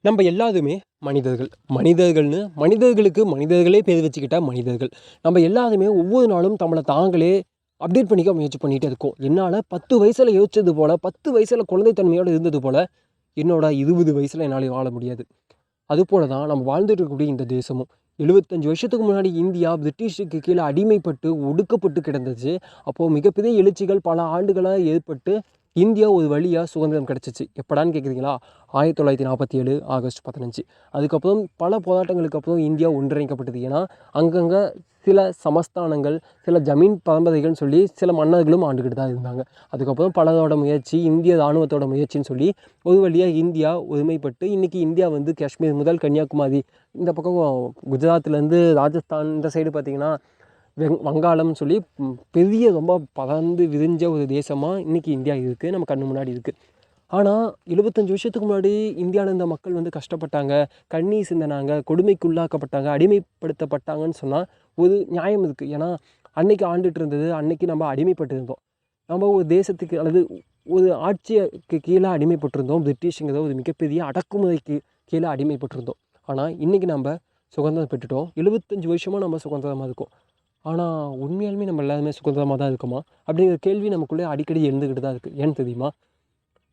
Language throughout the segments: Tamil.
நம்ம எல்லாருமே மனிதர்கள். மனிதர்களுக்கு மனிதர்களே பேர் வச்சுக்கிட்டா மனிதர்கள். நம்ம எல்லாருமே ஒவ்வொரு நாளும் நம்மள தாங்களே அப்டேட் பண்ணிக்க முயற்சி பண்ணிகிட்டே இருக்கோம். என்னால் 10 வயசில் யோசிச்சது போல், 10 வயசில் குழந்தைத்தன்மையோடு இருந்தது போல், என்னோட 20 வயசில் என்னால் வாழ முடியாது. அதுபோல தான் நம்ம வாழ்ந்துட்டு இருக்கக்கூடிய இந்த தேசமும். 75 வருஷத்துக்கு முன்னாடி இந்தியா பிரிட்டிஷுக்கு கீழே அடிமைப்பட்டு, ஒடுக்கப்பட்டு கிடந்துச்சு. அப்போது மிகப்பெரிய எழுச்சிகள் பல ஆண்டுகளாக ஏற்பட்டு, இந்தியா ஒரு வழியாக சுதந்திரம் கிடச்சிச்சு. எப்படான்னு கேட்குறீங்களா? 1947 ஆகஸ்ட் 15. அதுக்கப்புறம் பல போராட்டங்களுக்கு அப்புறம் இந்தியா ஒன்றிணைக்கப்பட்டது. ஏன்னா அங்கங்கே சில சமஸ்தானங்கள், சில ஜமீன் பரம்பரைகள்னு சொல்லி சில மன்னர்களும் ஆண்டுக்கிட்டு தான் இருந்தாங்க. அதுக்கப்புறம் பலரோட முயற்சி, இந்திய இராணுவத்தோட முயற்சின்னு சொல்லி ஒரு வழியாக இந்தியா ஒருமைப்பட்டு இன்றைக்கி இந்தியா வந்து காஷ்மீர் முதல் கன்னியாகுமரி, இந்த பக்கம் குஜராத்லேருந்து ராஜஸ்தான் இந்த சைடு பார்த்திங்கன்னா வங்காளம்னு சொல்லி பெரிய ரொம்ப பறந்து விரிஞ்ச ஒரு தேசமாக இன்றைக்கி இந்தியா இருக்குது, நம்ம கண்ணு முன்னாடி இருக்குது. ஆனால் 75 வருஷத்துக்கு முன்னாடி இந்தியாவில் இருந்த மக்கள் வந்து கஷ்டப்பட்டாங்க, கண்ணீர் சிந்தினாங்க, கொடுமைக்கு உள்ளாக்கப்பட்டாங்க, அடிமைப்படுத்தப்பட்டாங்கன்னு சொன்னால் ஒரு நியாயம் இருக்குது. ஏன்னா அன்னைக்கு ஆண்டுட்டு இருந்தது, அன்னைக்கு நம்ம அடிமைப்பட்டு இருந்தோம். நம்ம ஒரு தேசத்துக்கு அல்லது ஒரு ஆட்சிக்கு கீழே அடிமைப்பட்டிருந்தோம். பிரிட்டிஷுங்கிற ஒரு மிகப்பெரிய அடக்குமுறைக்கு கீழே அடிமைப்பட்டிருந்தோம். ஆனால் இன்றைக்கி நம்ம சுதந்திரம் பெற்றுட்டோம். 75 வருஷமாக நம்ம சுதந்திரமாக இருக்கோம். ஆனால் உண்மையாலுமே நம்ம எல்லாருமே சுதந்திரமாக தான் இருக்கோமா அப்படிங்கிற கேள்வி நமக்குள்ளே அடிக்கடி எழுந்துக்கிட்டு தான் இருக்குது. ஏன்னு தெரியுமா?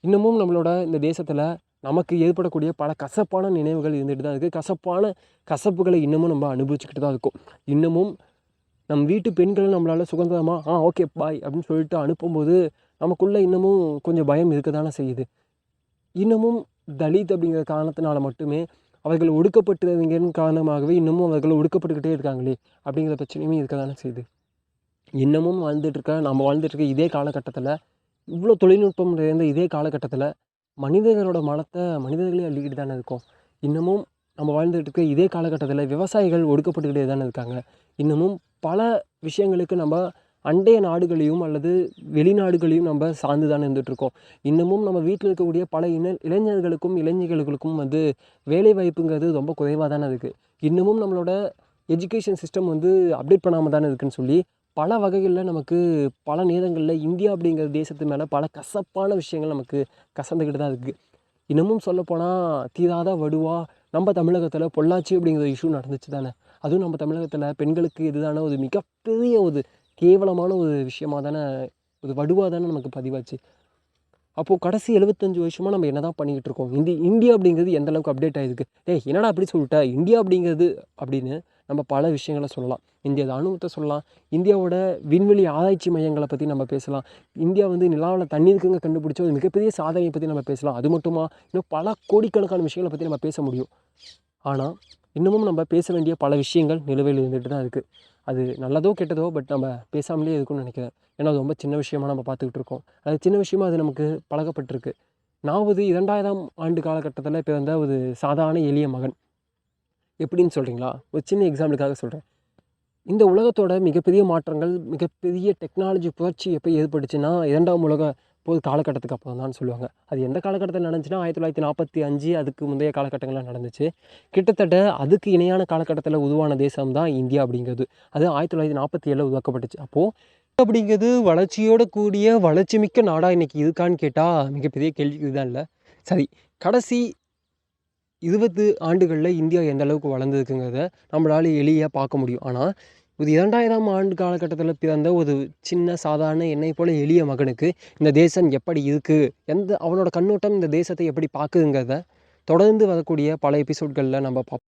இன்னமும் நம்மளோட இந்த தேசத்தில் நமக்கு ஏற்படக்கூடிய பல கசப்பான நினைவுகள் இருந்துகிட்டு தான் இருக்குது. கசப்புகளை இன்னமும் நம்ம அனுபவிச்சுக்கிட்டு தான் இருக்கோம். இன்னமும் நம் வீட்டு பெண்களை நம்மளால் சுதந்திரமாக ஓகே பாய் அப்படின்னு சொல்லிட்டு அனுப்பும்போது நமக்குள்ளே இன்னமும் கொஞ்சம் பயம் இருக்க தானே செய்யுது. இன்னமும் தலித் அப்படிங்கிற காரணத்தினால மட்டுமே அவர்கள் ஒடுக்கப்பட்டவங்கன்னு காரணமாகவே இன்னமும் அவர்கள் ஒடுக்கப்பட்டுக்கிட்டே இருக்காங்களே அப்படிங்கிற பிரச்சனையுமே இருக்க தானே செய்யுது. இன்னமும் நம்ம வாழ்ந்துட்டுருக்க இதே காலகட்டத்தில், இவ்வளோ தொழில்நுட்பம் நிறைந்த இதே காலகட்டத்தில் மனிதர்களோட மனிதர்களே அள்ளிக்கிட்டு தானே இருக்கோம். இன்னமும் நம்ம வாழ்ந்துட்டுருக்க இதே காலகட்டத்தில் விவசாயிகள் ஒடுக்கப்பட்டுக்கிட்டே தானே இருக்காங்க. இன்னமும் பல விஷயங்களுக்கு நம்ம அண்டைய நாடுகளையும் அல்லது வெளிநாடுகளையும் நம்ம சார்ந்து தானே இருந்துகிட்ருக்கோம். இன்னமும் நம்ம வீட்டில் இருக்கக்கூடிய பல இளைஞர்களுக்கும் வந்து வேலை வாய்ப்புங்கிறது ரொம்ப குறைவாக தானே இருக்குது. இன்னமும் நம்மளோட எஜுகேஷன் சிஸ்டம் வந்து அப்டேட் பண்ணாமல் தானே இருக்குதுன்னு சொல்லி பல வகைகளில் நமக்கு பல நேரங்களில் இந்தியா அப்படிங்கிற தேசத்து மேலே பல கசப்பான விஷயங்கள் நமக்கு கசந்துக்கிட்டு தான் இருக்குது. இன்னமும் சொல்லப்போனால் தீராத வடுவாக நம்ம தமிழகத்தில் பொள்ளாச்சி அப்படிங்கிற இஷ்யூ நடந்துச்சு தானே. அதுவும் நம்ம தமிழகத்தில் பெண்களுக்கு எதிரான ஒரு மிகப்பெரிய ஒரு கேவலமான ஒரு விஷயமாக தானே, ஒரு வடுவாக தானே நமக்கு பதிவாச்சு. அப்போது கடைசி 75 வருஷமாக நம்ம என்ன தான் பண்ணிக்கிட்டு இருக்கோம்? இந்தியா அப்படிங்கிறது எந்த அளவுக்கு அப்டேட் ஆகிருக்கு? என்னடா அப்படி சொல்லிட்ட இந்தியா அப்படிங்கிறது அப்படின்னு நம்ம பல விஷயங்களை சொல்லலாம். இந்திய இராணுவத்தை சொல்லலாம், இந்தியாவோட விண்வெளி ஆராய்ச்சி மையங்களை பற்றி நம்ம பேசலாம், இந்தியா வந்து நிலாவில் தண்ணீருக்குங்க கண்டுபிடிச்ச ஒரு மிகப்பெரிய சாதனையை பற்றி நம்ம பேசலாம். அது மட்டுமா இன்னும் பல கோடிக்கணக்கான விஷயங்களை பற்றி நம்ம பேச முடியும். ஆனால் இன்னமும் நம்ம பேச வேண்டிய பல விஷயங்கள் நிலுவையில் இருந்துகிட்டு தான் இருக்குது. அது நல்லதோ கெட்டதோ பட் நம்ம பேசாமலே இருக்கும்னு நினைக்கிறேன். ஏன்னா அது ரொம்ப சின்ன விஷயமாக நம்ம பார்த்துக்கிட்டு இருக்கோம். அது சின்ன விஷயமா அது நமக்கு பழகப்பட்டிருக்கு. நான் ஒரு 2000ஆம் ஆண்டு காலகட்டத்தில் பிறந்த ஒரு சாதாரண எளிய மகன். எப்படின்னு சொல்கிறீங்களா? ஒரு சின்ன எக்ஸாம்பிளுக்காக சொல்கிறேன். இந்த உலகத்தோட மிகப்பெரிய மாற்றங்கள், மிகப்பெரிய டெக்னாலஜி புரட்சி எப்போ ஏற்பட்டுச்சுன்னா 2ஆம் உலக போர் காலகட்டத்துக்கு அப்புறம் தான் சொல்லுவாங்க. அது எந்த காலகட்டத்தில் நடந்துச்சுன்னா 1945 அதுக்கு முந்தைய காலகட்டங்களில் நடந்துச்சு. கிட்டத்தட்ட அதுக்கு இணையான காலகட்டத்தில் உருவான தேசம் தான் இந்தியா அப்படிங்கிறது. அது 1947 உருவாக்கப்பட்டுச்சு. அப்போது அப்படிங்கிறது வளர்ச்சியோட கூடிய வளர்ச்சி மிக்க நாடாக இன்றைக்கி இருக்கான்னு கேட்டால் மிகப்பெரிய கேள்வி இதுதான் இல்லை. சரி, கடைசி 20 ஆண்டுகளில் இந்தியா எந்த அளவுக்கு வளர்ந்துருக்குங்கிறத நம்மளால் எளியாக பார்க்க முடியும். ஆனால் ஒரு 2000ஆம் ஆண்டு காலகட்டத்தில் பிறந்த ஒரு சின்ன சாதாரண என்னை போல எளிய மகனுக்கு இந்த தேசம் எப்படி இருக்குது, அவனோட கண்ணோட்டம் இந்த தேசத்தை எப்படி பார்க்குதுங்கிறத தொடர்ந்து வரக்கூடிய பல எபிசோட்களில் நம்ம பார்ப்போம்.